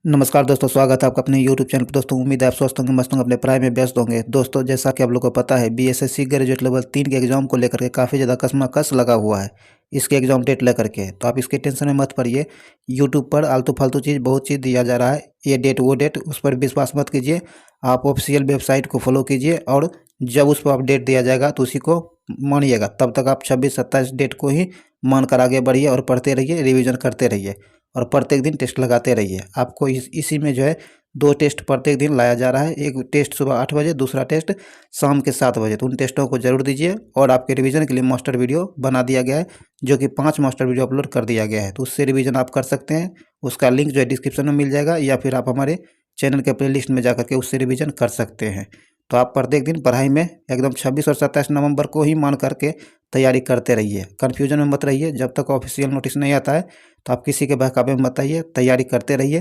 नमस्कार दोस्तों, स्वागत है आपका अपने YouTube चैनल पर। दोस्तों उम्मीद है आप स्वस्थ होंगे, मस्त होंगे, अपने पढ़ाई में व्यस्त होंगे। दोस्तों जैसा कि आप लोगों को पता है, बीएसएससी ग्रेजुएट लेवल 3 के एग्जाम को लेकर के काफ़ी ज़्यादा कसमकस लगा हुआ है इसके एग्जाम डेट लेकर के। तो आप इसके टेंशन में मत पड़िए। यूट्यूब पर आलतू फालतू चीज़ बहुत चीज़ दिया जा रहा है, ये डेट वो डेट, उस पर विश्वास मत कीजिए। आप ऑफिशियल वेबसाइट को फॉलो कीजिए और जब उस पर अपडेट दिया जाएगा तो उसी को मानिएगा। तब तक आप 26-27 डेट को ही मानकर आगे बढ़िए और पढ़ते रहिए, रिवीजन करते रहिए और प्रत्येक दिन टेस्ट लगाते रहिए। आपको इसी में जो है 2 टेस्ट प्रत्येक दिन लाया जा रहा है। एक टेस्ट सुबह 8 बजे, दूसरा टेस्ट शाम के 7 बजे। तो उन टेस्टों को जरूर दीजिए। और आपके रिवीजन के लिए मास्टर वीडियो बना दिया गया है, जो कि 5 मास्टर वीडियो अपलोड कर दिया गया है। तो उससे रिवीजन आप कर सकते हैं। उसका लिंक जो है डिस्क्रिप्शन में मिल जाएगा, या फिर आप हमारे चैनल के प्लेलिस्ट में जाकर के उससे रिवीजन कर सकते हैं। तो आप प्रत्येक दिन पढ़ाई में एकदम 26 और 27 नवंबर को ही मान करके तैयारी करते रहिए। कन्फ्यूजन में मत रहिए। जब तक ऑफिशियल नोटिस नहीं आता है तो आप किसी के बहकावे में मत आइए, तैयारी करते रहिए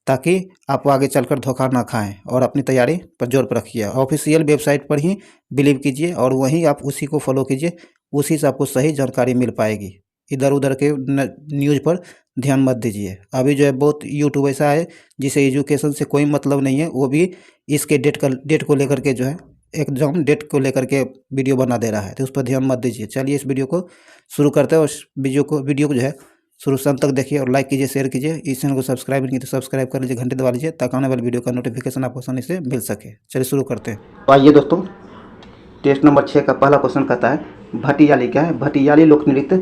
ताकि आप आगे चलकर धोखा ना खाएं। और अपनी तैयारी पर जोर पर रखिए। ऑफिशियल वेबसाइट पर ही बिलीव कीजिए और वहीं आप उसी को फॉलो कीजिए, उसी से आपको सही जानकारी मिल पाएगी। इधर उधर के न्यूज़ पर ध्यान मत दीजिए। अभी जो है बहुत यूट्यूब ऐसा है जिसे एजुकेशन से कोई मतलब नहीं है, वो भी इसके डेट को लेकर के जो है एग्जाम डेट को लेकर के वीडियो बना दे रहा है। तो उस पर ध्यान मत दीजिए। चलिए इस वीडियो को शुरू करते हैं। और वीडियो को जो है शुरू से अंत तक देखिए और लाइक कीजिए, शेयर कीजिए। इस चैनल को सब्सक्राइब नहीं तो सब्सक्राइब कर लीजिए, घंटे दबा लीजिए ताकि आने वाली वीडियो का नोटिफिकेशन आपको आसानी से मिल सके। चलिए शुरू करते हैं। तो आइए दोस्तों, टेस्ट नंबर 6 का पहला क्वेश्चन कहता है भटियाली क्या है? भटियाली लोक संगीत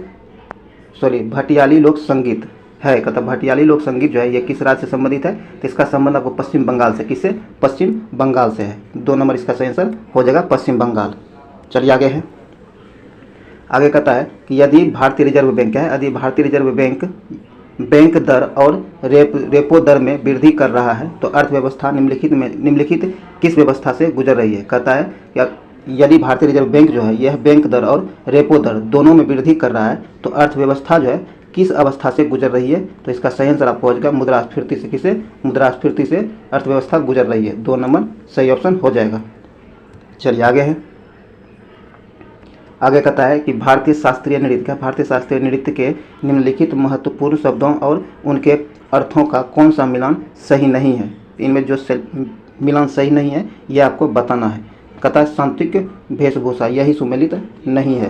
है। कहता है भटियाली लोक संगीत जो है ये किस राज्य से संबंधित है? तो इसका संबंध आपको पश्चिम बंगाल से। किससे? पश्चिम बंगाल से है। 2 नंबर इसका सही आंसर हो जाएगा पश्चिम बंगाल। चलिए आगे है। आगे कहता है कि यदि भारतीय रिजर्व बैंक क्या है? यदि भारतीय रिजर्व बैंक दर और रेपो दर में वृद्धि कर रहा है तो अर्थव्यवस्था निम्नलिखित किस व्यवस्था से गुजर रही है? कहता है यदि भारतीय रिजर्व बैंक जो है यह बैंक दर और रेपो दर दोनों में वृद्धि कर रहा है तो अर्थव्यवस्था जो है किस अवस्था से गुजर रही है? तो इसका सही आंसर आपको हो जाएगा मुद्रास्फीति से। किसे? मुद्रास्फीति से अर्थव्यवस्था गुजर रही है। 2 नंबर सही ऑप्शन हो जाएगा। चलिए आगे है। आगे कहता है कि भारतीय शास्त्रीय नृत्य के निम्नलिखित महत्वपूर्ण शब्दों और उनके अर्थों का कौन सा मिलान सही नहीं है? इनमें जो मिलान सही नहीं है यह आपको बताना है। कहता है सांत्विक वेशभूषा, यही सुमेलित नहीं है।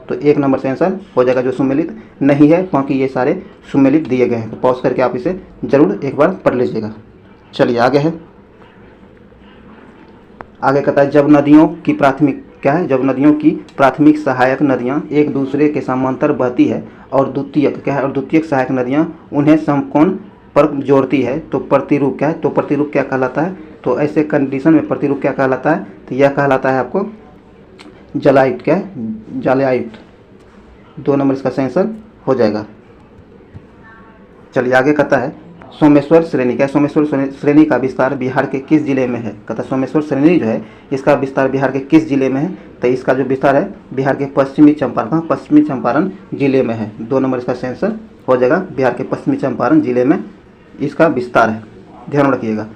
तो 1 नंबर से आंसर हो जाएगा जो सुमेलित नहीं है, क्योंकि ये सारे सुमेलित दिए गए हैं। तो पॉज करके आप इसे जरूर एक बार पढ़ लीजिएगा। चलिए आगे है। आगे कहता है जब नदियों की प्राथमिक सहायक नदियाँ एक दूसरे के समांतर बहती है और द्वितीयक सहायक नदियाँ उन्हें समकोण पर जोड़ती है तो प्रतिरूप क्या है? तो प्रतिरूप क्या कहलाता है? तो ऐसे कंडीशन में प्रतिरूप क्या कहलाता है? तो यह कहलाता है आपको जलायुक्त। क्या है? जलायुक्त। 2 नंबर इसका सही आंसर हो जाएगा। चलिए आगे कहता है सोमेश्वर श्रेणी क्या है? सोमेश्वर श्रेणी का विस्तार बिहार के किस जिले में है? कहता है सोमेश्वर श्रेणी जो है इसका विस्तार बिहार के किस जिले में है? तो इसका जो विस्तार है बिहार के पश्चिमी चंपारण जिले में है। 2 नंबर इसका सही आंसर हो जाएगा। बिहार के पश्चिमी चंपारण जिले में इसका विस्तार है, ध्यान रखिएगा।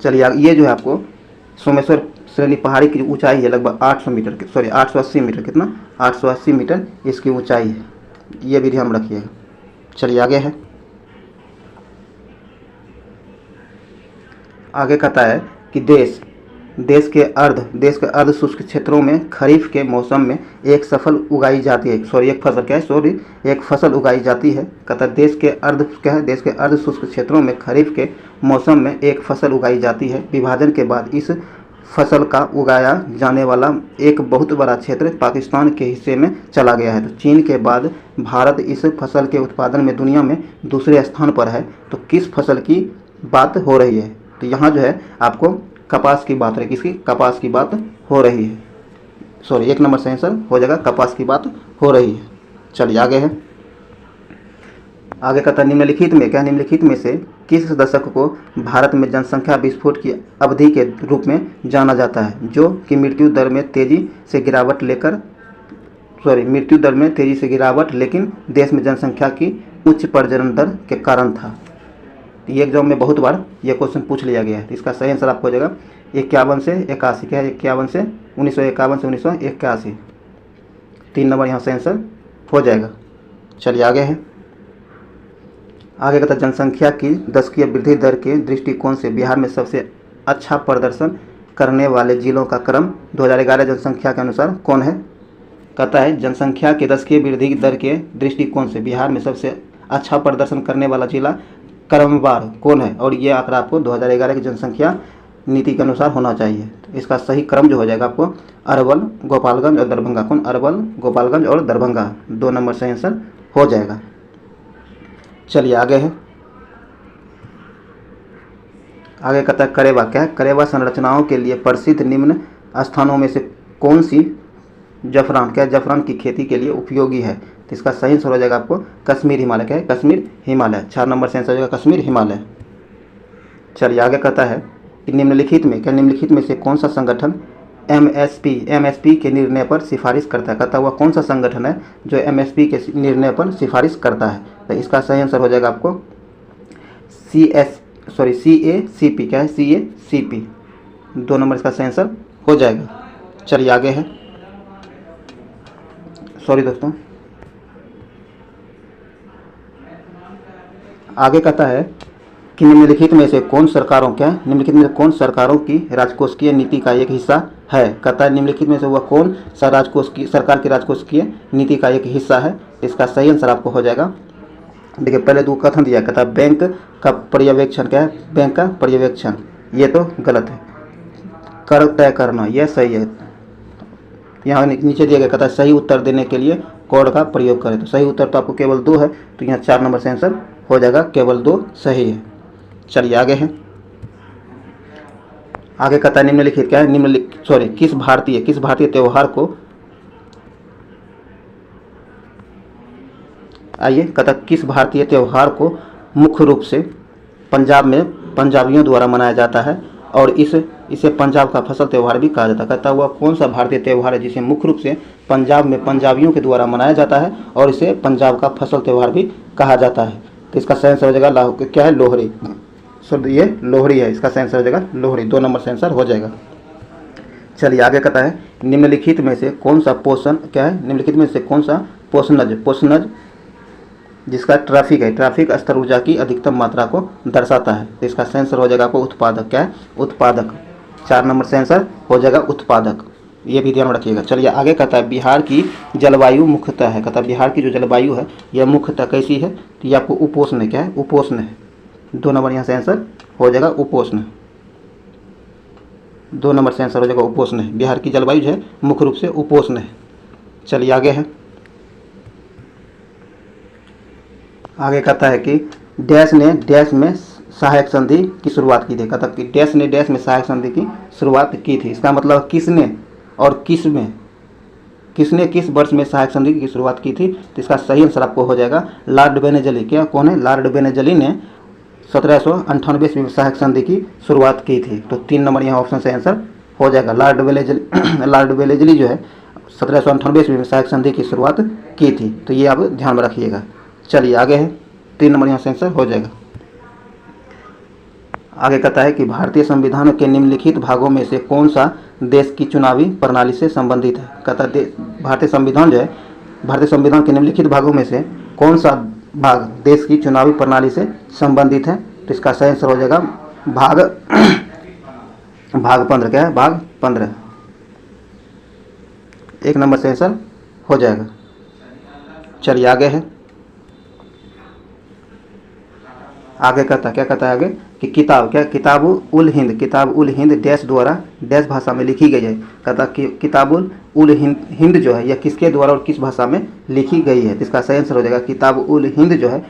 चलिए ये जो है आपको सोमेश्वर श्रेणी पहाड़ी की ऊंचाई है लगभग 880 मीटर। कितना? 880 मीटर इसकी ऊंचाई है, ये भी ध्यान रखिएगा। चलिए आगे है। आगे कहता है कि देश के अर्ध शुष्क क्षेत्रों में खरीफ के मौसम में एक फसल उगाई जाती है। एक फसल उगाई जाती है। कहता है देश के अर्ध शुष्क क्षेत्रों में खरीफ के मौसम में एक फसल उगाई जाती है। विभाजन के बाद इस फसल का उगाया जाने वाला एक बहुत बड़ा क्षेत्र पाकिस्तान के हिस्से में चला गया है। तो चीन के बाद भारत इस फसल के उत्पादन में दुनिया में दूसरे स्थान पर है। तो किस फसल की बात हो रही है? तो यहाँ जो है आपको कपास की बात है। किसकी? कपास की बात हो रही है। 1 नंबर से आंसर हो जाएगा कपास की बात हो रही है। चलिए आगे है। आगे कहता है निम्नलिखित में से किस दशक को भारत में जनसंख्या विस्फोट की अवधि के रूप में जाना जाता है, जो कि मृत्यु दर में तेजी से गिरावट लेकिन देश में जनसंख्या की उच्च प्रजनन दर के कारण था? ये एग्जाम में बहुत बार ये क्वेश्चन पूछ लिया गया है। तो इसका सही आंसर आपको हो जाएगा 51 से 81। क्या है? 1951 से 1981। 3 नंबर यहाँ से आंसर हो जाएगा। चलिए आगे है। आगे कहता है जनसंख्या की दशकीय वृद्धि दर के दृष्टिकोण से बिहार में सबसे अच्छा प्रदर्शन करने वाले जिलों का क्रम 2011 जनसंख्या के अनुसार कौन है। कहता है जनसंख्या के दशकीय वृद्धि दर के दृष्टिकोण से बिहार में सबसे अच्छा प्रदर्शन करने वाला जिला क्रमवार कौन है, और ये आंकड़ा आपको 2011 की जनसंख्या नीति के अनुसार होना चाहिए। तो इसका सही क्रम जो हो जाएगा आपको अरवल, गोपालगंज और दरभंगा। कौन? अरवल, गोपालगंज और दरभंगा। 2 नंबर से आंसर हो जाएगा। चलिए आगे है, आगे कहता है करेवा। क्या है? करेवा संरचनाओं के लिए प्रसिद्ध निम्न स्थानों में से कौन सी जफरान, क्या जफरान की खेती के लिए उपयोगी है। तो इसका सही आंसर हो जाएगा आपको कश्मीर हिमालय। क्या है? कश्मीर हिमालय। 4 नंबर से आंसर हो जाएगा कश्मीर हिमालय। चलिए आगे कहता है कि निम्नलिखित में, क्या निम्नलिखित में से कौन सा संगठन एमएसपी के निर्णय पर सिफारिश करता है। कहता हुआ कौन सा संगठन है जो एमएसपी के निर्णय पर सिफारिश करता है। तो इसका सही आंसर हो जाएगा आपको CACP। क्या है? CACP। 2 नंबर इसका सही आंसर हो जाएगा। चलिए आगे है, सॉरी दोस्तों, आगे कहता है कि निम्नलिखित में से कौन सरकारों, क्या निम्नलिखित में से कौन सरकारों की राजकोषीय नीति का एक हिस्सा है। कहता है निम्नलिखित में से वह कौन सा सरकार की राजकोषीय नीति का एक हिस्सा है। इसका सही आंसर आपको हो जाएगा। देखिए पहले दो कथन दिया, कहता है बैंक का पर्यवेक्षण। क्या है? बैंक का पर्यवेक्षण, ये तो गलत है। कर तय करना, यह सही है। यहाँ नीचे दिया गया, कहता है सही उत्तर देने के लिए कोड का प्रयोग करें। तो सही उत्तर तो आपको केवल 2 है, तो यहाँ 4 नंबर से आंसर हो जाएगा, केवल 2 सही है। चलिए आगे है, आगे कहता है निम्नलिखित, क्या है? किस भारतीय त्योहार को, आइए, कहता किस भारतीय त्योहार को मुख्य रूप से पंजाब में पंजाबियों द्वारा मनाया जाता है और इसे पंजाब का फसल त्यौहार भी कहा जाता है। कहता हुआ कौन सा भारतीय त्यौहार है जिसे मुख्य रूप से पंजाब में पंजाबियों के द्वारा मनाया जाता है और इसे पंजाब का फसल त्यौहार भी कहा जाता है। तो इसका सही आंसर हो जाएगा क्या है? लोहड़ी। ये लोहड़ी है, इसका सही आंसर हो जाएगा लोहड़ी। 2 नंबर से आंसर हो जाएगा। चलिए आगे कहता है निम्नलिखित में से कौन सा पोषण, क्या है? निम्नलिखित में से कौन सा पोषणज जिसका ट्रैफिक स्तर ऊर्जा की अधिकतम मात्रा को दर्शाता है। तो इसका सही आंसर हो जाएगा आपको उत्पादक। क्या है? उत्पादक। 4 नंबर से आंसर हो जाएगा उत्पादक, ये भी ध्यान रखिएगा। चलिए आगे कहता है बिहार की जलवायु मुख्यतः है। कहता है बिहार की जो जलवायु है यह मुख्यतः कैसी है? तो ये आपको उपोष्ण है। क्या है? उपोष्ण है। 2 नंबर यहाँ से आंसर हो जाएगा उपोष्ण। 2 नंबर से आंसर हो जाएगा उपोष्ण है। बिहार की जलवायु जो है मुख्य रूप से उपोष्ण है। चलिए आगे है, आगे कहता है कि डैश ने डैश में सहायक संधि की शुरुआत की थी। कहता कि डैश ने डैश में सहायक संधि की शुरुआत की थी। इसका मतलब किसने और किसने किस वर्ष में सहायक संधि की शुरुआत की थी। तो इसका सही आंसर आपको हो जाएगा लॉर्ड बेनेजली। क्या कौन है? लॉर्ड बेनेजली ने 1798 में सहायक संधि की शुरुआत की थी। तो 3 नंबर यहाँ ऑप्शन से आंसर हो जाएगा। लॉर्ड बेनेजली जो है 1798 में सहायक संधि की शुरुआत की थी। तो ये आप ध्यान में रखिएगा। चलिए आगे है, 3 नंबर यहाँ से आंसर हो जाएगा। आगे कहता है कि भारतीय संविधान के निम्नलिखित भागों में से कौन सा देश की चुनावी प्रणाली से संबंधित है। कहता है भारतीय संविधान जो है, भारतीय संविधान के निम्नलिखित भागों में से कौन सा भाग देश की चुनावी प्रणाली से संबंधित है। तो इसका सही आंसर हो जाएगा भाग 15। क्या है? भाग 15। 1 नंबर से आंसर हो जाएगा। चलिए आगे है, आगे कहता क्या कहता है आगे कि किताब उल हिंद डैश द्वारा डैश भाषा में लिखी गई है। कहता कि किताब उल हिंद जो है यह किसके द्वारा और किस भाषा में लिखी गई है। इसका सही आंसर हो जाएगा किताब उल हिंद जो है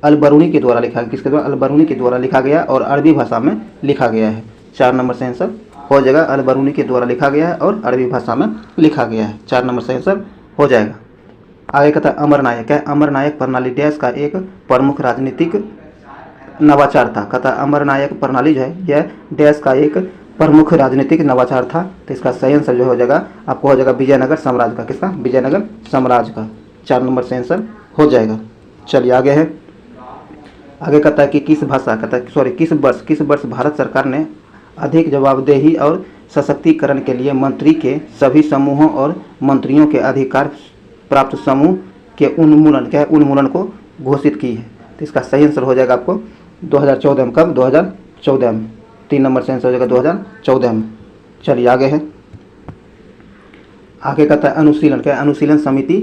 अल-बरूनी के द्वारा लिखा, किसके द्वारा? अल-बरूनी के द्वारा लिखा गया और अरबी भाषा में लिखा गया है। 4 नंबर से आंसर हो जाएगा अल-बरूनी के द्वारा लिखा गया है और अरबी भाषा में लिखा गया है। 4 नंबर से आंसर हो जाएगा। आगे कहता है अमर नायक है। अमर नायक प्रणाली डैश का एक प्रमुख राजनीतिक नवाचार था। कहता अमर नायक प्रणाली जो है यह डैश का एक प्रमुख राजनीतिक नवाचार था। तो इसका सही आंसर जो हो जाएगा आपको हो जाएगा विजयनगर साम्राज्य का। किसका? विजयनगर साम्राज्य का। 4 नंबर से आंसर हो जाएगा। चलिए आगे है, आगे कहता है कि किस वर्ष भारत सरकार ने अधिक जवाबदेही और सशक्तिकरण के लिए मंत्री के सभी समूहों और मंत्रियों के अधिकार प्राप्त समूह के उन्मूलन को घोषित की है। तो इसका सही आंसर हो जाएगा आपको 2014 में। कब? 2014 में। 3 नंबर से आंसर हो जाएगा 2014 में। चलिए आगे है। आगे कहता है अनुशीलन। क्या अनुशीलन समिति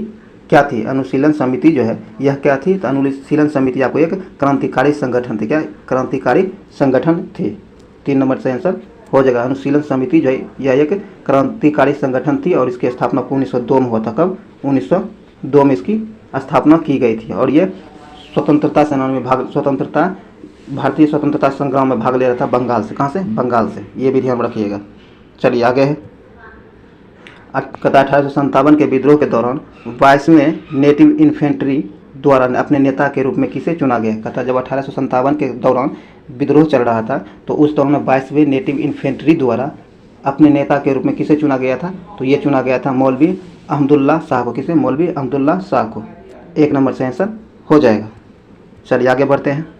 क्या थी? अनुशीलन समिति जो है यह क्या थी? तो अनुशीलन समिति आपको एक क्रांतिकारी संगठन थी। क्या? क्रांतिकारी संगठन थी। 3 नंबर से आंसर हो जाएगा। अनुशीलन समिति जो है यह एक क्रांतिकारी संगठन थी और इसकी स्थापना 1902 में हुआ था। कब? 1902 में इसकी स्थापना की गई थी और ये स्वतंत्रता सेनानी में भारतीय स्वतंत्रता संग्राम में भाग ले रहा था बंगाल से। कहाँ से? बंगाल से। ये भी ध्यान रखिएगा। चलिए आगे है। 1857 के विद्रोह के दौरान 22वें नेटिव इन्फेंट्री द्वारा अपने नेता के रूप में किसे चुना गया? कहता जब 1857 के दौरान विद्रोह चल रहा था तो उस दौरान 22वें नेटिव इन्फेंट्री द्वारा अपने नेता के रूप में किसे चुना गया था? तो ये चुना गया था मौलवी अहमदुल्ला शाह को। किसे? मौलवी अहमदुल्ला शाह को। 1 नंबर से आंसर हो जाएगा। चलिए आगे बढ़ते हैं।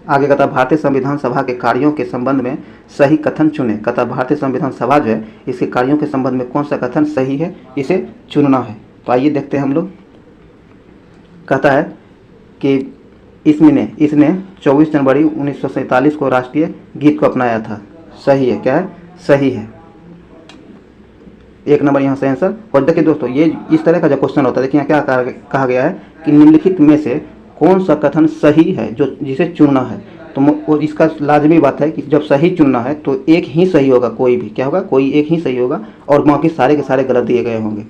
आगे कहता भारतीय संविधान सभा के कार्यों के संबंध में सही कथन चुने। कहता भारतीय संविधान सभा जो है इसके कार्यों के संबंध में कौन सा कथन सही है, इसे चुनना है। तो आइए देखते हैं हम लोग। कहता है कि इसने 24 जनवरी 1947 को राष्ट्रीय गीत को अपनाया था। सही है। क्या है? सही है। 1 नंबर यहाँ से आंसर। और देखिए दोस्तों, ये इस तरह का जो क्वेश्चन होता है, देखिए क्या कहा गया है कि निम्नलिखित में से कौन सा कथन सही है जो जिसे चुनना है। तो इसका लाजमी बात है कि जब सही चुनना है तो एक ही सही होगा। कोई भी क्या होगा? कोई एक ही सही होगा और बाकी सारे के सारे गलत दिए गए होंगे।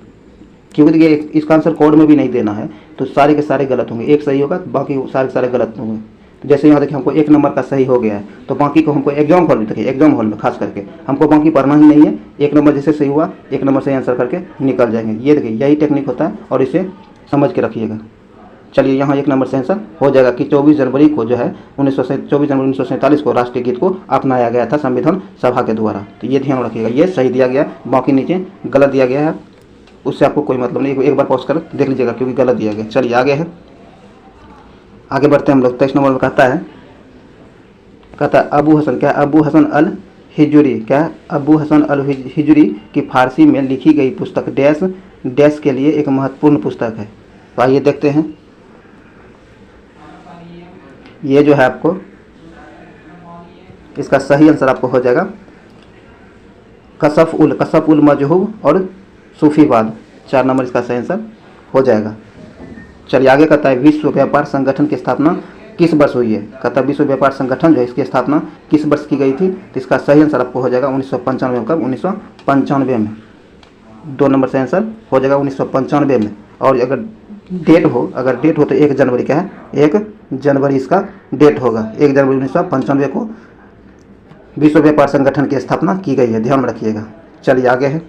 क्योंकि इसका आंसर कोड में भी नहीं देना है तो सारे के सारे गलत होंगे। एक सही होगा, बाकी सारे के सारे गलत होंगे। तो जैसे यहाँ देखिए हमको 1 नंबर का सही हो गया है तो बाकी को हमको एग्जाम हॉल में, देखिए एग्जाम हॉल में खास करके हमको बाकी पढ़ना ही नहीं है। 1 नंबर जैसे सही हुआ 1 नंबर से आंसर करके निकल जाएंगे। ये देखिए यही टेक्निक होता है और इसे समझ के रखिएगा। चलिए यहाँ 1 नंबर से आंसर हो जाएगा कि 24 जनवरी को जो है 24 जनवरी 1947 को राष्ट्रीय गीत को अपनाया गया था संविधान सभा के द्वारा। तो ये ध्यान रखिएगा, ये सही दिया गया, बाकी नीचे गलत दिया गया है। उससे आपको कोई मतलब नहीं, एक बार पॉज कर देख लीजिएगा क्योंकि गलत दिया गया। चलिए आगे है। आगे बढ़ते हैं हम लोग। 23 नंबर में कहता है अबू हसन। क्या? अबू हसन अल हिजुरी। क्या? अबू हसन अल हिजुरी की फारसी में लिखी गई पुस्तक डैश डैश के लिए एक महत्वपूर्ण पुस्तक है। तो आइए देखते हैं। ये जो है आपको इसका सही आंसर आपको हो जाएगा कशफ उल मजहूब और सूफीवाद। 4 नंबर इसका सही आंसर हो जाएगा। चलिए आगे कहता है विश्व व्यापार संगठन की स्थापना किस वर्ष हुई है? कहता है विश्व व्यापार संगठन जो है इसकी स्थापना किस वर्ष की गई थी? तो इसका सही आंसर आपको हो जाएगा 1995 में। कब? 1995 में। 2 नंबर से आंसर हो जाएगा 1995 में। और अगर डेट हो तो 1 जनवरी। क्या है? 1 जनवरी इसका डेट होगा। 1 जनवरी 1995 को विश्व व्यापार संगठन की स्थापना की गई है, ध्यान में रखिएगा। चलिए आगे है।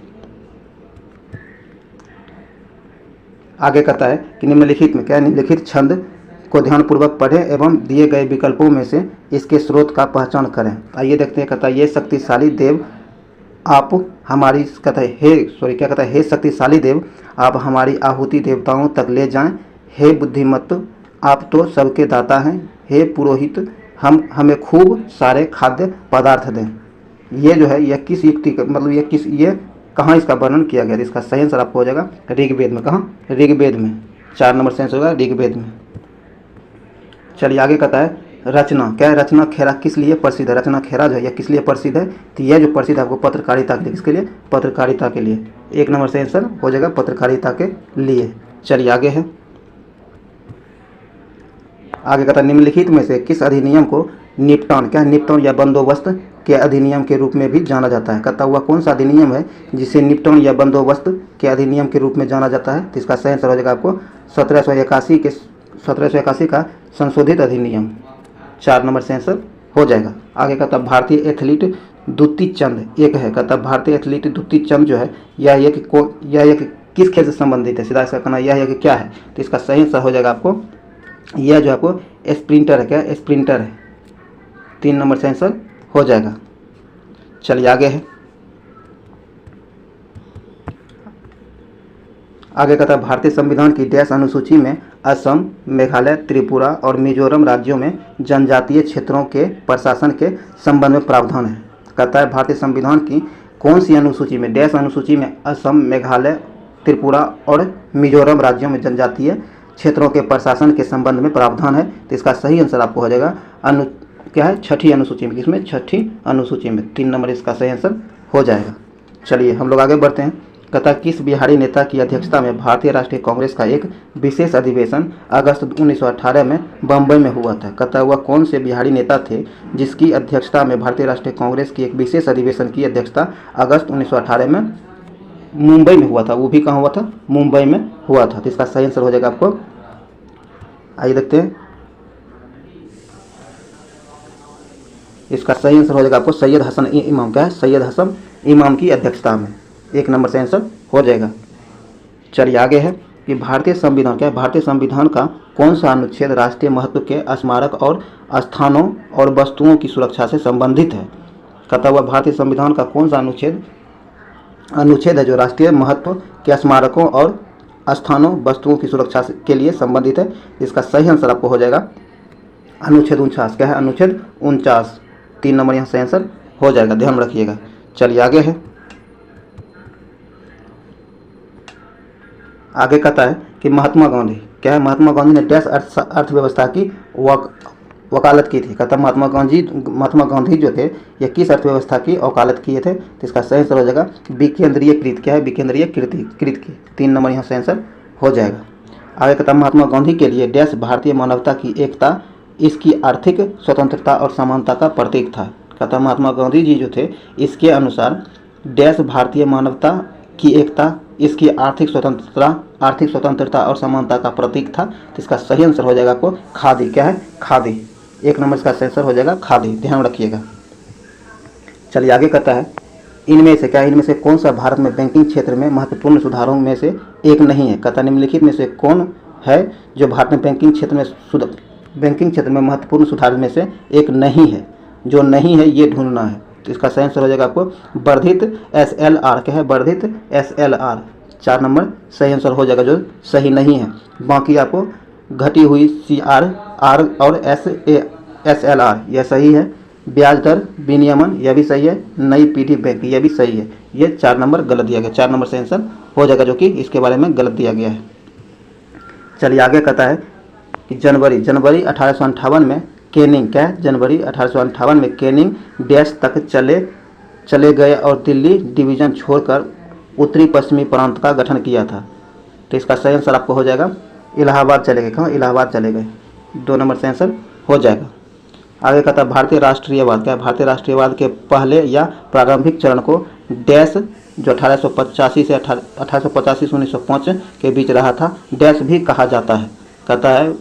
आगे कहता है कि निम्नलिखित में क्या? निम्नलिखित छंद को ध्यानपूर्वक पढ़ें एवं दिए गए विकल्पों में से इसके स्रोत का पहचान करें। आइए देखते हैं। कहता है ये शक्तिशाली देव आप हमारी, कहता है हे शक्तिशाली देव आप हमारी आहुति देवताओं तक ले जाएं। हे बुद्धिमत्त आप तो सबके दाता हैं। हे पुरोहित हमें खूब सारे खाद्य पदार्थ दें। ये जो है यह किस युक्ति का मतलब ये कहाँ इसका वर्णन किया गया? इसका सही आंसर आपको हो जाएगा ऋग्वेद में। कहाँ? ऋग्वेद में। 4 नंबर से आंसर होगा ऋग्वेद में। चलिए आगे कहता है रचना। क्या है? रचना खेरा किस लिए प्रसिद्ध है? रचना खेरा जो है यह किस लिए प्रसिद्ध है? तो यह जो प्रसिद्ध है आपको पत्रकारिता के लिए। किसके लिए? पत्रकारिता के लिए। 1 नंबर से आंसर हो जाएगा पत्रकारिता के लिए। चलिए आगे है। आगे कहता है निम्नलिखित में से किस अधिनियम को निपटान, क्या है? निपटान या बंदोबस्त के अधिनियम के रूप में भी जाना जाता है। कहता हुआ कौन सा अधिनियम है जिसे निपटान या बंदोबस्त के अधिनियम के रूप में जाना जाता है? तो इसका सही आंसर हो जाएगा आपको 1781 का संशोधित अधिनियम। 4 नंबर से आंसर हो जाएगा। आगे कहता भारतीय एथलीट द्युति चंद एक है। कहता भारतीय एथलीट द्युति चंद जो है यह एक किस खेल से संबंधित है? सीधा इसका कहना यह है कि क्या है? तो इसका सही आंसर हो जाएगा आपको यह जो आपको स्प्रिंटर है। क्या? स्प्रिंटर है। 3 नंबर से आंसर हो जाएगा। चलिए आगे है। आगे कहता है भारतीय संविधान की डैश अनुसूची में असम, मेघालय, त्रिपुरा और मिजोरम राज्यों में जनजातीय क्षेत्रों के प्रशासन के संबंध में प्रावधान है। कहता है भारतीय संविधान की कौन सी अनुसूची में, डैश अनुसूची में असम, मेघालय, त्रिपुरा और मिजोरम राज्यों में जनजातीय क्षेत्रों के प्रशासन के संबंध में प्रावधान है। तो इसका सही आंसर आपको हो जाएगा क्या है, छठी अनुसूची में। किसमें? छठी अनुसूची में। 3 नंबर इसका सही आंसर हो जाएगा। चलिए हम लोग आगे बढ़ते हैं। कहता किस बिहारी नेता की अध्यक्षता में भारतीय राष्ट्रीय कांग्रेस का एक विशेष अधिवेशन अगस्त 1918 में बम्बई में हुआ था? कहता वह कौन से बिहारी नेता थे जिसकी अध्यक्षता में भारतीय राष्ट्रीय कांग्रेस की एक विशेष अधिवेशन की अध्यक्षता अगस्त 1918 में मुंबई में हुआ था? वो भी कहाँ हुआ था? मुंबई में हुआ था। तो इसका सही आंसर हो जाएगा आपको, आइए देखते हैं। इसका सही आंसर हो जाएगा आपको सैयद हसन इमाम। क्या है? सैयद हसन इमाम की अध्यक्षता में। 1 नंबर से आंसर हो जाएगा। चलिए आगे है कि भारतीय संविधान क्या है? भारतीय संविधान का कौन सा अनुच्छेद राष्ट्रीय महत्व के स्मारक और स्थानों और वस्तुओं की सुरक्षा से संबंधित है? कहता हुआ भारतीय संविधान का कौन सा अनुच्छेद है जो राष्ट्रीय महत्व के स्मारकों और स्थानों वस्तुओं की सुरक्षा के लिए संबंधित है? इसका सही आंसर आपको हो जाएगा अनुच्छेद 49। क्या है? अनुच्छेद 49। 3 नंबर यहाँ सही आंसर हो जाएगा, ध्यान रखिएगा। चलिए आगे है। आगे कहता है कि महात्मा गांधी क्या है? महात्मा गांधी ने डैश अर्थव्यवस्था की वकालत की थी? कहता महात्मा गांधी जो थे ये किस अर्थव्यवस्था की वकालत किए थे? तो इसका सही आंसर हो जाएगा विकेंद्रीयकृत। क्या है? विकेंद्रीयकृत की। 3 नंबर यहाँ सही आंसर हो जाएगा। आगे कहता महात्मा गांधी के लिए डैश भारतीय मानवता की एकता इसकी आर्थिक स्वतंत्रता और समानता का प्रतीक था? कहता महात्मा गांधी जी जो थे इसके अनुसार डैश भारतीय मानवता की एकता इसकी आर्थिक स्वतंत्रता और समानता का प्रतीक था? तो इसका सही आंसर हो जाएगा आपको खादी। क्या है? खादी। 1 नंबर इसका सही आंसर हो जाएगा खादी, ध्यान रखिएगा। चलिए आगे कहता है इनमें से कौन सा भारत में बैंकिंग क्षेत्र में महत्वपूर्ण सुधारों में से एक नहीं है? कहता निम्नलिखित में से कौन है जो भारत में बैंकिंग क्षेत्र में महत्वपूर्ण सुधार में से एक नहीं है? जो नहीं है ये ढूंढना है। तो इसका सही आंसर हो जाएगा आपको वर्धित SLR। क्या है? वर्धित SLR। 4 नंबर सही आंसर हो जाएगा जो सही नहीं है। बाकी आपको घटी हुई CR और SLR यह सही है। ब्याज दर विनियमन यह भी सही है। नई पीढ़ी बैंक यह भी सही है। ये 4 नंबर गलत दिया गया। 4 नंबर सही आंसर हो जाएगा जो कि इसके बारे में गलत दिया गया है। चलिए आगे कहता है कि जनवरी 1858 में कैनिंग क्या है? जनवरी 1858 में कैनिंग डैश तक चले गए और दिल्ली डिवीज़न छोड़कर उत्तरी पश्चिमी प्रांत का गठन किया था? तो इसका सही आंसर आपको हो जाएगा इलाहाबाद चले गए। कहाँ? इलाहाबाद चले गए। 2 नंबर से आंसर हो जाएगा। आगे कहता है भारतीय राष्ट्रीयवाद क्या है? भारतीय राष्ट्रीयवाद के पहले या प्रारंभिक चरण को डैश जो 1885 से 1905 के बीच रहा था डैश भी कहा जाता है? कहता है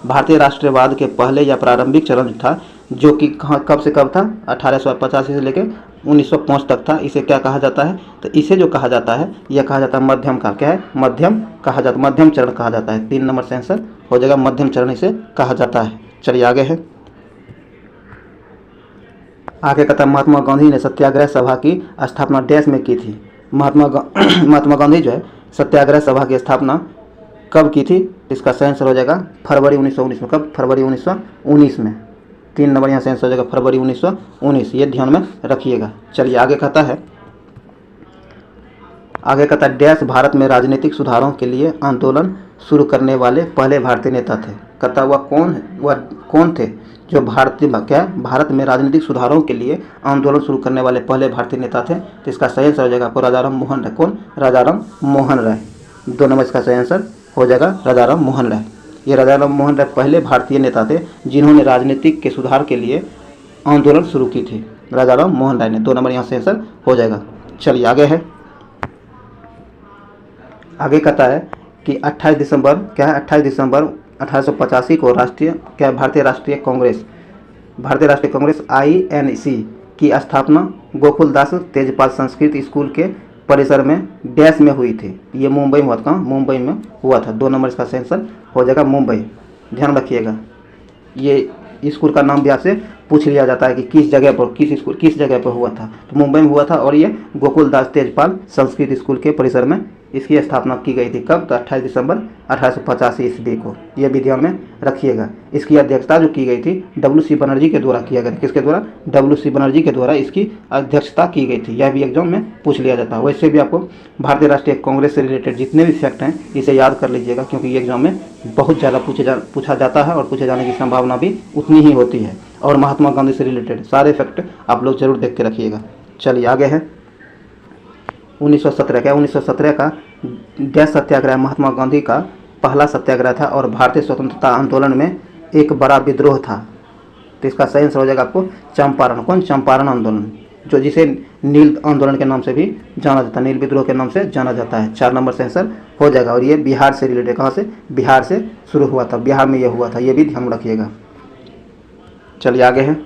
भारतीय राष्ट्रवाद के पहले या प्रारंभिक चरण था जो कि कब से कब था? 1885 से लेकर 1905 तक था। इसे क्या कहा जाता है? तो इसे जो कहा जाता है यह कहा जाता है मध्यम का। क्या है? मध्यम कहा जाता है, मध्यम चरण कहा जाता है। 3 नंबर से आंसर हो जाएगा मध्यम चरण इसे कहा जाता है। चलिए आगे है। आगे कहता है महात्मा गांधी ने सत्याग्रह सभा की स्थापना डैश में की थी? महात्मा गांधी जो है सत्याग्रह सभा की स्थापना कब की थी? इसका सही आंसर हो जाएगा फरवरी 1919 में। कब? फरवरी 1919 में। 3 नंबर यहाँ से आंसर हो जाएगा फरवरी 1919। ये ध्यान में रखिएगा। चलिए आगे कहता है डैश भारत में राजनीतिक सुधारों के लिए आंदोलन शुरू करने वाले पहले भारतीय नेता थे? कहता वह कौन थे जो भारत में राजनीतिक सुधारों के लिए आंदोलन शुरू करने वाले पहले भारतीय नेता थे? तो इसका सही आंसर हो जाएगा आपको राजाराम मोहन राय। कौन? राजाराम मोहन राय। 2 नंबर इसका सही आंसर हो जाएगा राजाराम मोहन राय। ये राजाराम मोहन राय पहले भारतीय नेता थे जिन्होंने राजनीतिक के सुधार के लिए आंदोलन शुरू की थी। राजाराम मोहन राय ने। 2 नंबर यहाँ से आंसर हो जाएगा। चलिए आगे है। आगे कहता है कि 28 दिसंबर 1885 को भारतीय राष्ट्रीय कांग्रेस INC की स्थापना गोकुलदास तेजपाल संस्कृत स्कूल के परिसर में डैश में हुई थी? ये मुंबई में हुआ था। मुंबई में हुआ था। 2 नंबर इसका आंसर हो जाएगा मुंबई। ध्यान रखिएगा। ये स्कूल का नाम भी आपसे पूछ लिया जाता है कि किस जगह पर हुआ था। तो मुंबई में हुआ था और ये गोकुलदास तेजपाल संस्कृत स्कूल के परिसर में इसकी स्थापना की गई थी कब? तो 28 दिसंबर 1885 ईस्वी को। यह भी ध्यान में रखिएगा। इसकी अध्यक्षता जो की गई थी WC बनर्जी के द्वारा किया गया। किसके द्वारा? WC बनर्जी के द्वारा इसकी अध्यक्षता की गई थी। यह भी एग्जाम में पूछ लिया जाता है। वैसे भी आपको भारतीय राष्ट्रीय कांग्रेस से रिलेटेड जितने भी फैक्ट हैं इसे याद कर लीजिएगा, क्योंकि ये एग्जाम में बहुत ज़्यादा पूछा जाता है और पूछे जाने की संभावना भी उतनी ही होती है। और महात्मा गांधी से रिलेटेड सारे फैक्ट आप लोग जरूर देख के रखिएगा। चलिए आगे है 1917 का गैस सत्याग्रह महात्मा गांधी का पहला सत्याग्रह था और भारतीय स्वतंत्रता आंदोलन में एक बड़ा विद्रोह था। तो इसका सही आंसर हो जाएगा आपको चंपारण। कौन? चंपारण आंदोलन, जो जिसे नील आंदोलन के नाम से भी जाना जाता है, नील विद्रोह के नाम से जाना जाता है। 4 नंबर से आंसर हो जाएगा। और ये बिहार से रिलेटेड, कहाँ से? बिहार से शुरू हुआ था, बिहार में ये हुआ था, ये भी ध्यान रखिएगा। चलिए आगे है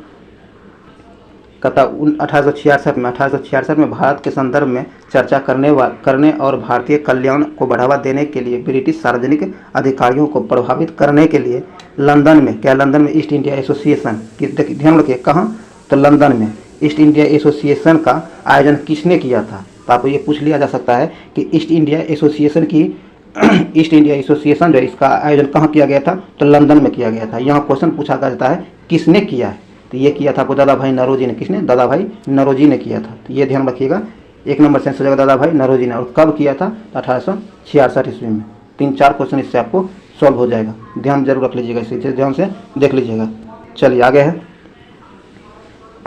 कथा 1866 में भारत के संदर्भ में चर्चा करने और भारतीय कल्याण को बढ़ावा देने के लिए ब्रिटिश सार्वजनिक अधिकारियों को प्रभावित करने के लिए लंदन में ईस्ट इंडिया एसोसिएशन की, ध्यान रखिए कहाँ? तो लंदन में ईस्ट इंडिया एसोसिएशन का आयोजन किसने किया था? तो आपको ये पूछ लिया जा सकता है कि ईस्ट इंडिया एसोसिएशन जो है इसका आयोजन कहाँ किया गया था? तो लंदन में किया गया था। यहाँ क्वेश्चन पूछा जाता है किसने किया है? तो ये किया था आपको दादा भाई नौरोजी ने। किसने? दादा भाई नौरोजी ने किया था। तो ये ध्यान रखिएगा। 1 नंबर से आंसर हो जाएगा दादा भाई नौरोजी ने। और कब किया था? 1866 ईस्वी में। 3-4 क्वेश्चन इससे आपको सॉल्व हो जाएगा। ध्यान जरूर रख लीजिएगा, इसे ध्यान से देख लीजिएगा। चलिए आगे है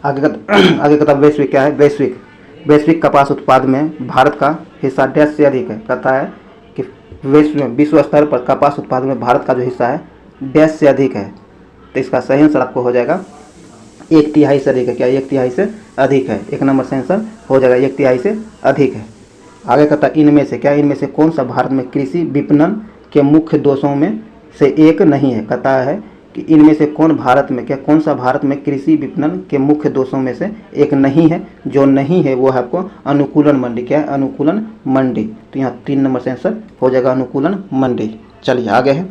आगे का वैश्विक क्या है? वैश्विक कपास उत्पाद में भारत का हिस्सा डैश से अधिक है। कहता है कि विश्व स्तर पर कपास उत्पादन में भारत का जो हिस्सा है डैश से अधिक है। तो इसका सही आंसर आपको हो जाएगा 1/3 से अधिक है। क्या? 1/3 से अधिक है। 1 नंबर से आंसर हो जाएगा 1/3 से अधिक है। आगे कहता है इनमें से क्या? इनमें से कौन सा भारत में कृषि विपणन के मुख्य दोषों में से एक नहीं है? कहता है कि इनमें से कौन सा भारत में कृषि विपणन के मुख्य दोषों में से एक नहीं है? जो नहीं है वो है आपको अनुकूलन मंडी। क्या है? अनुकूलन मंडी। तो यहाँ 3 नंबर से आंसर हो जाएगा अनुकूलन मंडी। चलिए आगे है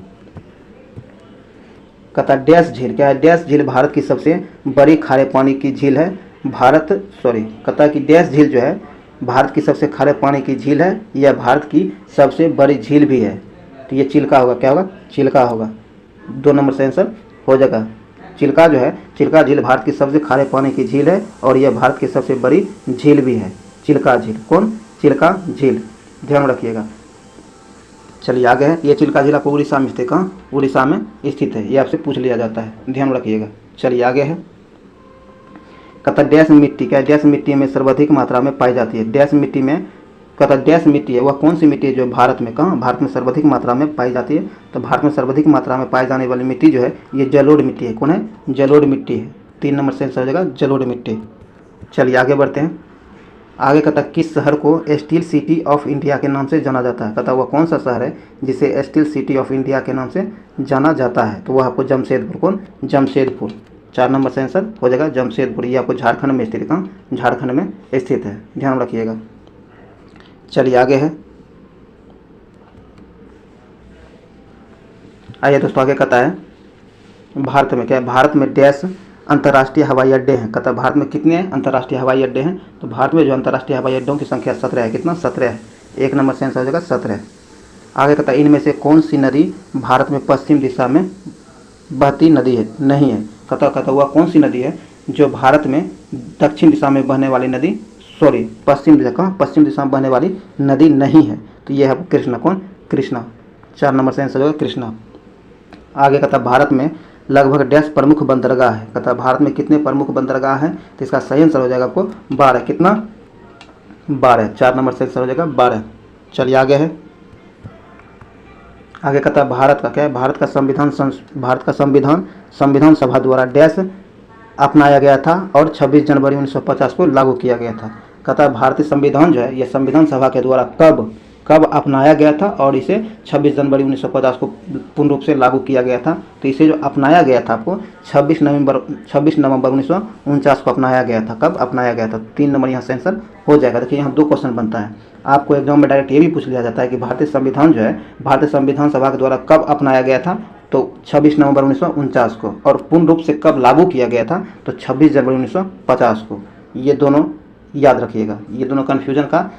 कहता डैश झील। क्या है? डैश झील भारत की सबसे बड़ी खारे पानी की झील है। कहता है कि डैश झील जो है भारत की सबसे खारे पानी की झील है। यह भारत की सबसे बड़ी झील भी है। तो ये चिल्का होगा। क्या होगा? चिल्का होगा। 2 नंबर से आंसर हो जाएगा। चिल्का जो है, चिल्का झील भारत की सबसे खारे पानी की झील है और यह भारत की सबसे बड़ी झील भी है। चिल्का झील। कौन? चिल्का झील। ध्यान रखिएगा। चलिए आगे है ये चिल्का झील आपको उड़ीसा में स्थित, कहाँ? उड़ीसा में स्थित है। ये आपसे पूछ लिया जाता है, ध्यान रखिएगा। चलिए आगे है कहता डैश मिट्टी। क्या? डैश मिट्टी में सर्वाधिक मात्रा में पाई जाती है। डैश मिट्टी में कहता डैश मिट्टी है, वह कौन सी मिट्टी है जो भारत में, कहाँ? भारत में सर्वाधिक मात्रा में पाई जाती है। तो भारत में सर्वाधिक मात्रा में पाई जाने वाली मिट्टी जो है ये जलोढ़ मिट्टी है। कौन है? जलोढ़ मिट्टी है। 3 नंबर से आंसर हो जाएगा जलोढ़ मिट्टी। चलिए आगे बढ़ते हैं। आगे कहता किस शहर को स्टील सिटी ऑफ इंडिया के नाम से जाना जाता है? कहता वह कौन सा शहर है जिसे स्टील सिटी ऑफ इंडिया के नाम से जाना जाता है? तो वह आपको जमशेदपुर। कौन? जमशेदपुर। 4 नंबर से आंसर हो जाएगा जमशेदपुर। ये आपको झारखंड में स्थित, कहाँ? झारखंड में स्थित है, ध्यान रखिएगा। चलिए आगे है आइए दोस्तों आगे कहता है भारत में क्या है? भारत में डैश अंतर्राष्ट्रीय हवाई अड्डे हैं। कहता है भारत में कितने अंतर्राष्ट्रीय हवाई अड्डे हैं? तो भारत में जो अंतर्राष्ट्रीय हवाई अड्डों की संख्या 17 है। कितना? 17 है। 1 नंबर से आंसर हो जाएगा 17। आगे कहता है इनमें से कौन सी नदी भारत में पश्चिम दिशा में बहती नदी है? नहीं है। कहता हुआ कौन सी नदी है जो भारत में दक्षिण दिशा में बहने वाली नदी, पश्चिम दिशा, कहाँ? पश्चिम दिशा में बहने वाली नदी नहीं है। तो यह है कृष्णा। कौन? कृष्णा। 4 नंबर से आंसर होगा कृष्णा। आगे कहता भारत में लगभग डैश प्रमुख बंदरगाह है। कहता भारत में कितने प्रमुख बंदरगाह हैं? तो इसका सही आंसर हो जाएगा आपको 12। कितना? 12। 4 नंबर से आंसर हो जाएगा 12। चलिए आगे है आगे कहता भारत का क्या है? भारत का संविधान सभा द्वारा डैश अपनाया गया था और 26 जनवरी 1950 को लागू किया गया था। कहता है भारतीय संविधान जो है यह संविधान सभा के द्वारा कब अपनाया गया था और इसे 26 जनवरी 1950 को पूर्ण रूप से लागू किया गया था। तो इसे जो अपनाया गया था आपको 26 नवंबर 1949 को अपनाया गया था। कब अपनाया गया था? 3 नंबर यहाँ से आंसर हो जाएगा। देखिए यहाँ 2 क्वेश्चन बनता है। आपको एग्जाम में डायरेक्ट ये भी पूछ लिया जाता है कि भारतीय संविधान जो है भारतीय संविधान सभा के द्वारा कब अपनाया गया था? तो 26 नवंबर 1949 को। और पूर्ण रूप से कब लागू किया गया था? तो 26 जनवरी 1950 को। ये दोनों याद रखिएगा, ये दोनों कन्फ्यूजन का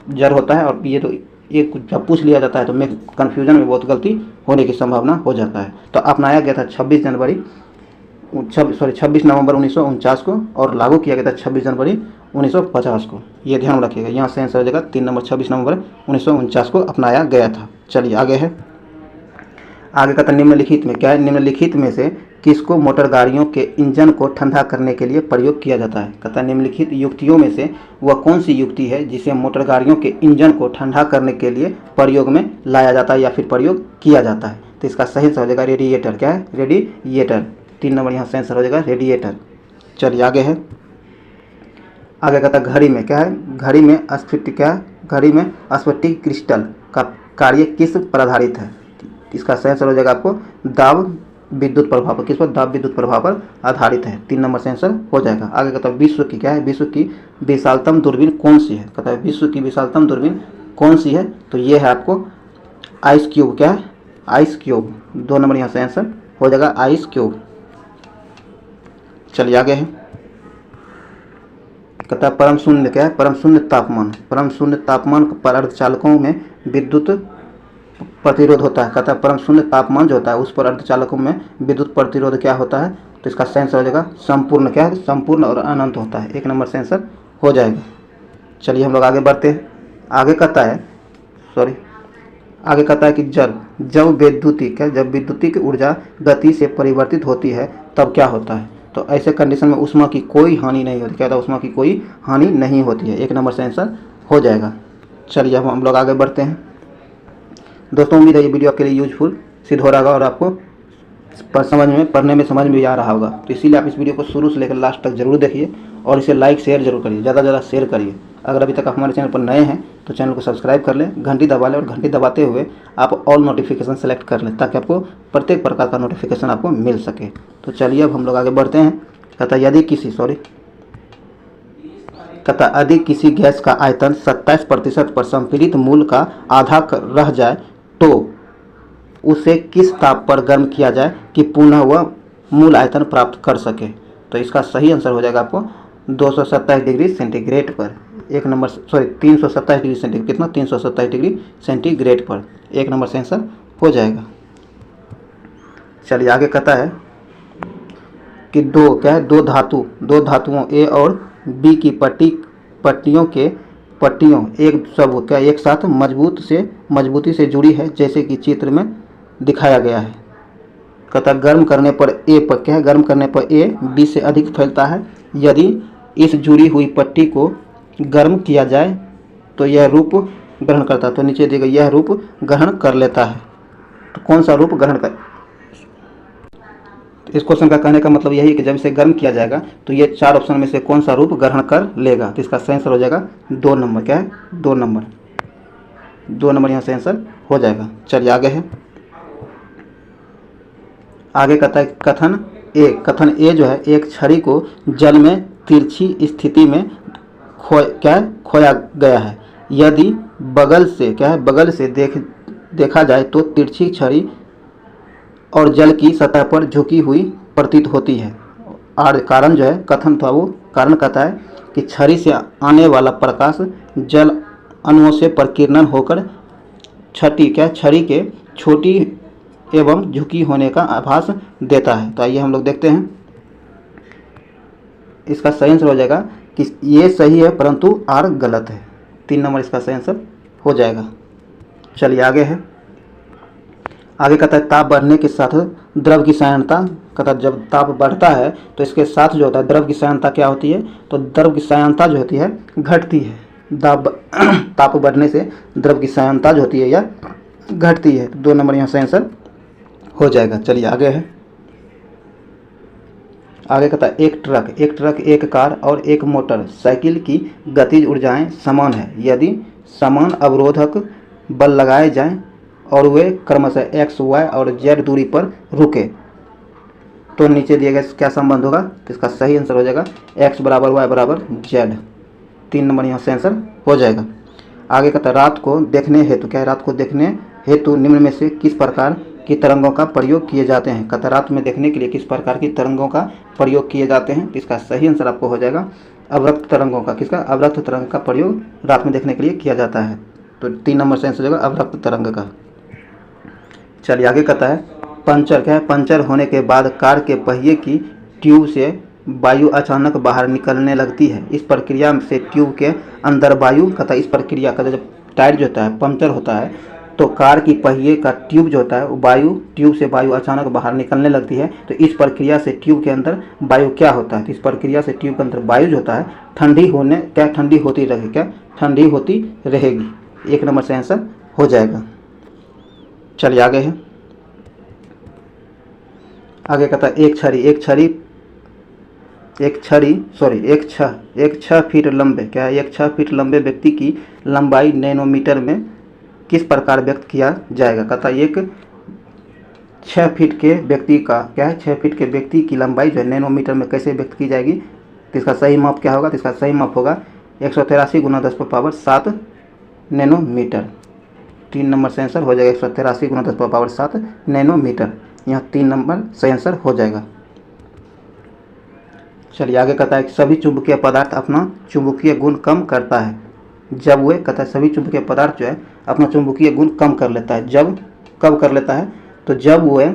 जड़ होता है और ये तो ये जब पूछ लिया जाता है तो में कन्फ्यूजन में बहुत गलती होने की संभावना हो जाता है। तो अपनाया गया था 26 नवंबर 1949 को और लागू किया गया था 26 जनवरी 1950 को। ये ध्यान रखिएगा, यहाँ से आंसर हो जाएगा 3 नंबर 26 नवंबर 1949 को अपनाया गया था। चलिए आगे है, आगे का था निम्नलिखित में क्या है, निम्नलिखित में से किसको मोटर गाड़ियों के इंजन को ठंडा करने के लिए प्रयोग किया जाता है। कहता है निम्नलिखित युक्तियों में से वह कौन सी युक्ति है जिसे मोटर गाड़ियों के इंजन को ठंडा करने के लिए प्रयोग में लाया जाता है या फिर प्रयोग किया जाता है। तो इसका सही आंसर हो जाएगा रेडिएटर। क्या है, रेडिएटर। 3 नंबर यहाँ से आंसर हो जाएगा रेडिएटर। चलिए आगे है, आगे कहता है घड़ी में क्या है, घड़ी में स्फटिक क्या है, घड़ी में स्फटिक क्रिस्टल का कार्य किस पर आधारित है। इसका सही आंसर हो जाएगा आपको दाब विद्युत प्रभाव पर। किस पर, दाब विद्युत प्रभाव पर आधारित है। 3 नंबर से आंसर हो जाएगा। आगे कहता है विश्व की क्या है, विश्व की विशालतम दूरबीन कौन सी है। कहता है विश्व की विशालतम दूरबीन कौन सी है, तो ये है आपको आइस क्यूब। क्या है, आइस क्यूब। 2 नंबर यहाँ से आंसर हो जाएगा आइस क्यूब। चलिए आगे है, कहता है परम शून्य क्या है, परम शून्य तापमान। परम शून्य तापमान पर अर्धचालकों में विद्युत प्रतिरोध होता है। कहता है परम शून्य तापमान जो होता है उस पर अर्धचालकों में विद्युत प्रतिरोध क्या होता है, तो इसका सही आंसर हो जाएगा संपूर्ण। क्या है, संपूर्ण और अनंत होता है। 1 नंबर से आंसर हो जाएगा। चलिए हम लोग आगे बढ़ते हैं। आगे कहता है कि जब विद्युतिक ऊर्जा गति से परिवर्तित होती है तब क्या होता है। तो ऐसे कंडीशन में उष्मा की कोई हानि नहीं होती। क्या था, उष्मा की कोई हानि नहीं होती है। 1 नंबर से आंसर हो जाएगा। चलिए अब हम लोग आगे बढ़ते हैं। दोस्तों उम्मीद है ये वीडियो आपके लिए यूजफुल सिद्ध हो रहा होगा और आपको पढ़ने में समझ में आ रहा होगा। तो इसीलिए आप इस वीडियो को शुरू से लेकर लास्ट तक जरूर देखिए और इसे लाइक शेयर जरूर करिए, ज़्यादा से ज़्यादा शेयर करिए। अगर अभी तक आप हमारे चैनल पर नए हैं तो चैनल को सब्सक्राइब कर लें, घंटी दबा लें और घंटी दबाते हुए आप ऑल नोटिफिकेशन सेलेक्ट कर लें ताकि आपको प्रत्येक प्रकार का नोटिफिकेशन आपको मिल सके। तो चलिए अब हम लोग आगे बढ़ते हैं। कहता यदि किसी गैस का आयतन 27% पर संपीड़ित मूल का आधा रह जाए तो उसे किस ताप पर गर्म किया जाए कि पुनः वह मूल आयतन प्राप्त कर सके। तो इसका सही आंसर हो जाएगा आपको 227 डिग्री सेंटीग्रेड पर। 327 डिग्री सेंटीग्रेड। कितना, 327 डिग्री सेंटीग्रेड पर। 1 नंबर से आंसर हो जाएगा। चलिए आगे कहता है कि दो धातुओं ए और बी की पट्टियों एक साथ मजबूती से जुड़ी है जैसे कि चित्र में दिखाया गया है। कहता गर्म करने पर ए बी से अधिक फैलता है। यदि इस जुड़ी हुई पट्टी को गर्म किया जाए तो यह रूप ग्रहण करता है। तो नीचे दिया गया यह रूप ग्रहण कर लेता है। तो कौन सा रूप ग्रहण कर, इस क्वेश्चन का कहने का मतलब यही है कि जब इसे गर्म किया जाएगा तो ये 4 ऑप्शन में से कौन सा रूप ग्रहण कर लेगा। तो इसका सही आंसर हो जाएगा 2 नंबर। क्या है, 2 नंबर। 2 नंबर यहाँ से आंसर हो जाएगा। चलिए आगे है, आगे कहता है कथन ए जो है एक छड़ी को जल में तिरछी स्थिति में खोया गया है। यदि बगल से देखा जाए तो तिरछी छड़ी और जल की सतह पर झुकी हुई प्रतीत होती है। और कारण जो है कथन था वो कारण कहता है कि छड़ी से आने वाला प्रकाश जल अणुओं से प्रकीर्णन होकर छड़ी के छोटी एवं झुकी होने का आभास देता है। तो आइए हम लोग देखते हैं। इसका सही आंसर हो जाएगा कि ये सही है परंतु आर गलत है। 3 नंबर इसका सही आंसर हो जाएगा। चलिए आगे है, आगे कहता है ताप बढ़ने के साथ द्रव की सायनता। कहता है जब ताप बढ़ता है तो इसके साथ जो होता है द्रव की सायनता क्या होती है, तो द्रव की सायनता जो होती है घटती है। ताप बढ़ने से द्रव की सायनता जो होती है यह घटती है। 2 नंबर यहाँ से आंसर हो जाएगा। चलिए आगे है, आगे कहता है एक ट्रक, एक कार और एक मोटर साइकिल की गतिज ऊर्जाएं समान है। यदि समान अवरोधक बल लगाए जाएं और वे क्रमशः x, y और z दूरी पर रुके तो नीचे दिए गए क्या संबंध होगा। तो इसका सही आंसर हो जाएगा x बराबर y बराबर z। 3 नंबर यहाँ से आंसर हो जाएगा। आगे कहता है रात को देखने हेतु निम्न में से किस प्रकार की तरंगों का प्रयोग किए जाते हैं। कहता है रात में देखने के लिए किस प्रकार की तरंगों का प्रयोग किए जाते हैं। तो इसका सही आंसर आपको हो जाएगा अवरक्त तरंगों का। किसका, अवरक्त तरंग का प्रयोग रात में देखने के लिए किया जाता है। तो 3 नंबर से आंसर हो जाएगा अवरक्त तरंग का। चलिए आगे कहता है पंचर क्या है, पंचर होने के बाद कार के पहिए की ट्यूब से वायु अचानक बाहर निकलने लगती है। इस प्रक्रिया से ट्यूब के अंदर वायु कहता है, इस प्रक्रिया का जब टायर जो होता है पंचर होता है तो कार की पहिए का ट्यूब जो होता है वायु ट्यूब से वायु अचानक बाहर निकलने लगती है। तो इस प्रक्रिया से ट्यूब के अंदर वायु क्या होता है, तो इस प्रक्रिया से ट्यूब के अंदर वायु जो होता है ठंडी होती रहेगी। 1 नंबर से आंसर हो जाएगा। चलिए आगे है, आगे कहता है एक 6 फीट लंबे क्या है, एक 6 फीट लंबे व्यक्ति की लंबाई नैनोमीटर में किस प्रकार व्यक्त किया जाएगा। कहता है एक 6 फीट के व्यक्ति का क्या है, 6 फीट के व्यक्ति की लंबाई जो है नैनोमीटर में कैसे व्यक्त की जाएगी। तो इसका सही माप क्या होगा, तो इसका सही माप होगा 183 × 10⁻7 नैनोमीटर। 3 नंबर से आंसर हो जाएगा 183 × 10⁻7 नैनोमीटर। यहाँ 3 नंबर सही आंसर हो जाएगा। चलिए आगे कहता है कि सभी चुंबकीय पदार्थ अपना चुंबकीय गुण कम करता है जब वे, कहता है सभी चुंबकीय पदार्थ जो है अपना चुंबकीय गुण कम कर लेता है। जब कब कर लेता है, तो जब वह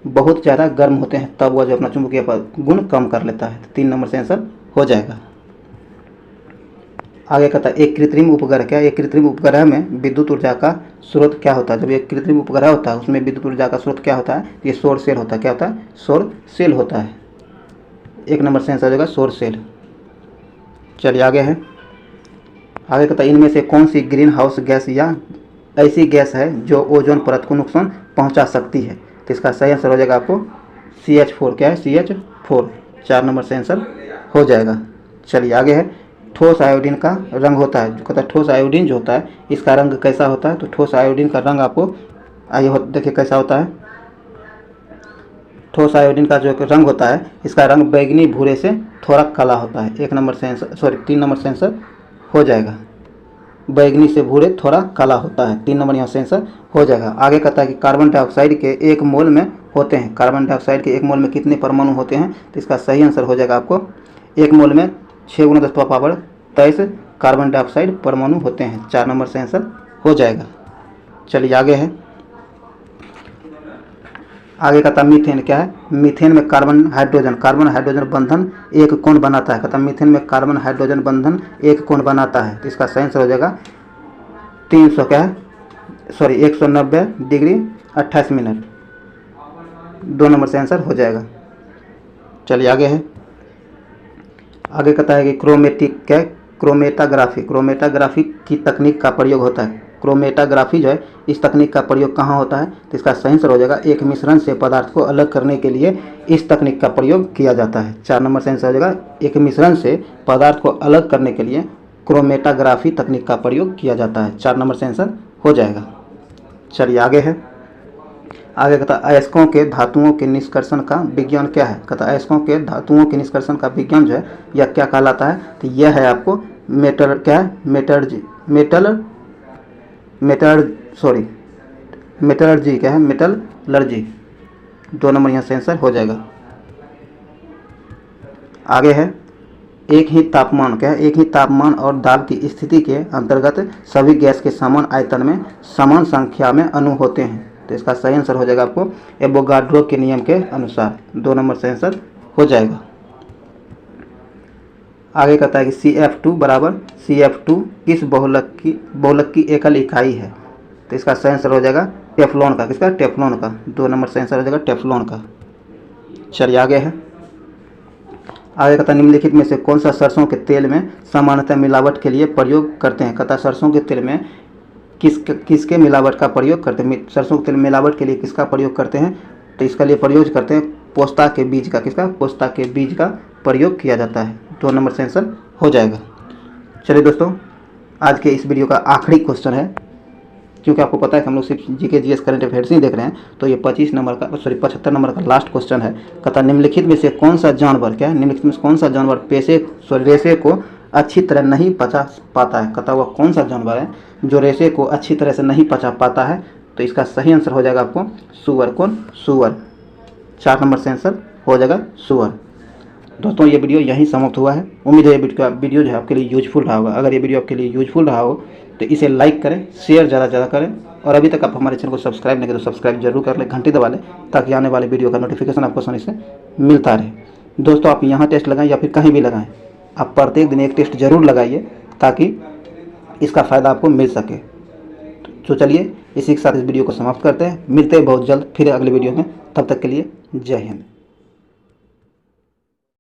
बहुत ज़्यादा गर्म होते हैं तब वह जो अपना चुंबकीय गुण कम कर लेता है। 3 नंबर से आंसर हो जाएगा। आगे कहता है एक कृत्रिम उपग्रह क्या है, एक कृत्रिम उपग्रह में विद्युत ऊर्जा का स्रोत क्या होता है। जब एक कृत्रिम उपग्रह होता है उसमें विद्युत ऊर्जा का स्रोत क्या होता है, ये सौर सेल होता है। क्या होता है, सौर सेल होता है। 1 नंबर से आंसर हो जाएगा सौर सेल। चलिए आगे है, आगे कहता है इनमें से कौन सी ग्रीन हाउस गैस या ऐसी गैस है जो ओजोन परत को नुकसान पहुंचा सकती है। तो इसका सही आंसर हो जाएगा आपको CH4 क्या है, CH4। 4 नंबर से आंसर हो जाएगा। चलिए आगे है, ठोस आयोडीन का रंग होता है। जो कहता है ठोस आयोडीन जो होता है इसका रंग कैसा होता है, तो ठोस आयोडीन का रंग आपको आइए देखिए कैसा होता है। ठोस आयोडीन का जो रंग होता है इसका रंग बैगनी भूरे से थोड़ा काला होता है। 1 नंबर से आंसर 3 नंबर से आंसर हो जाएगा। बैगनी से भूरे थोड़ा काला होता है। 3 नंबर यहाँ से आंसर हो जाएगा। आगे कहता है कि कार्बन डाइऑक्साइड के 1 मोल में होते हैं, कार्बन डाइऑक्साइड के 1 मोल में कितने परमाणु होते हैं। तो इसका सही आंसर हो जाएगा आपको 1 मोल में 6 × 10⁻23 कार्बन डाइऑक्साइड परमाणु होते हैं। 4 नंबर से आंसर हो जाएगा। चलिए आगे है, आगे कहता है मीथेन क्या है, मीथेन में कार्बन हाइड्रोजन बंधन एक कोण बनाता है। कहता है मीथेन में कार्बन हाइड्रोजन बंधन एक कोण बनाता है। तो इसका सही आंसर हो जाएगा 190 डिग्री 28 मिनट। 2 नंबर से आंसर हो जाएगा। चलिए आगे है, आगे कहता है कि क्रोमेटाग्राफी की तकनीक का प्रयोग होता है। क्रोमेटाग्राफी जो है इस तकनीक का प्रयोग कहाँ होता है। तो इसका सही आंसर हो जाएगा एक मिश्रण से पदार्थ को अलग करने के लिए इस तकनीक का प्रयोग किया जाता है। 4 नंबर से आंसर हो जाएगा एक मिश्रण से पदार्थ को अलग करने के लिए क्रोमेटाग्राफी तकनीक का प्रयोग किया जाता है। 4 नंबर से आंसर हो जाएगा। चलिए आगे है, आगे कहता है अयस्कों के धातुओं के निष्कर्षण का विज्ञान क्या है। कहता है अयस्कों के धातुओं के निष्कर्षण का विज्ञान जो है यह क्या कहलाता है। तो यह है आपको मेटलर्जी क्या है, मेटलर्जी। 2 नंबर यहाँ से आंसर हो जाएगा। आगे है, एक ही तापमान क्या है, एक ही तापमान और दाब की स्थिति के अंतर्गत सभी गैस के समान आयतन में समान संख्या में अणु होते हैं। तो इसका सही आंसर हो जाएगा आपको एवोगाड्रो के नियम के अनुसार। 2 नंबर से आंसर हो जाएगा। आगे कहता है कि CF2 बराबर CF2 किस बहुलक की एकल इकाई है। तो इसका सही आंसर हो जाएगा टेफ्लॉन का। किसका, टेफ्लॉन का। 2 नंबर से आंसर हो जाएगा टेफ्लॉन का। चलिए आगे है, आगे कहता है निम्नलिखित में से कौन सा सरसों के तेल में सामान्यतः मिलावट के लिए प्रयोग करते हैं। कहता है सरसों के तेल में किसके मिलावट का प्रयोग करते हैं, सरसों के तेल मिलावट के लिए किसका प्रयोग करते हैं। तो इसके लिए प्रयोग करते हैं पोस्ता के बीज का। किसका, पोस्ता के बीज का प्रयोग किया जाता है। 2 नंबर से आंसर हो जाएगा। चलिए दोस्तों, आज के इस वीडियो का आखिरी क्वेश्चन है, क्योंकि आपको पता है कि हम लोग सिर्फ GK GS करंट अफेयर्स ही देख रहे हैं, तो ये 75 नंबर का लास्ट क्वेश्चन है। कहता निम्नलिखित में से कौन सा जानवर क्या है, निम्नलिखित में से कौन सा जानवर रेशे को अच्छी तरह नहीं पचा पाता है। कहता हुआ कौन सा जानवर है जो रेशे को अच्छी तरह से नहीं पचा पाता है। तो इसका सही आंसर हो जाएगा आपको सुअर। कौन, सुअर। 4 नंबर से आंसर हो जाएगा सुअर। दोस्तों ये वीडियो यहीं समाप्त हुआ है। उम्मीद है ये वीडियो जो है आपके लिए यूजफुल रहा होगा। अगर ये वीडियो आपके लिए यूजफुल रहा हो तो इसे लाइक करें, शेयर ज़्यादा से ज़्यादा करें, और अभी तक आप हमारे चैनल को सब्सक्राइब नहीं करें तो सब्सक्राइब जरूर कर लें, घंटी दबा लें, ताकि आने वाले वीडियो का नोटिफिकेशन आपको आसानी से मिलता रहे। दोस्तों, आप यहाँ टेस्ट लगाएं या फिर कहीं भी लगाएं, आप प्रत्येक दिन एक टेस्ट जरूर लगाइए ताकि इसका फ़ायदा आपको मिल सके। तो चलिए इसी के साथ इस वीडियो को समाप्त करते हैं। मिलते हैं बहुत जल्द फिर अगले वीडियो में। तब तक के लिए जय हिंद।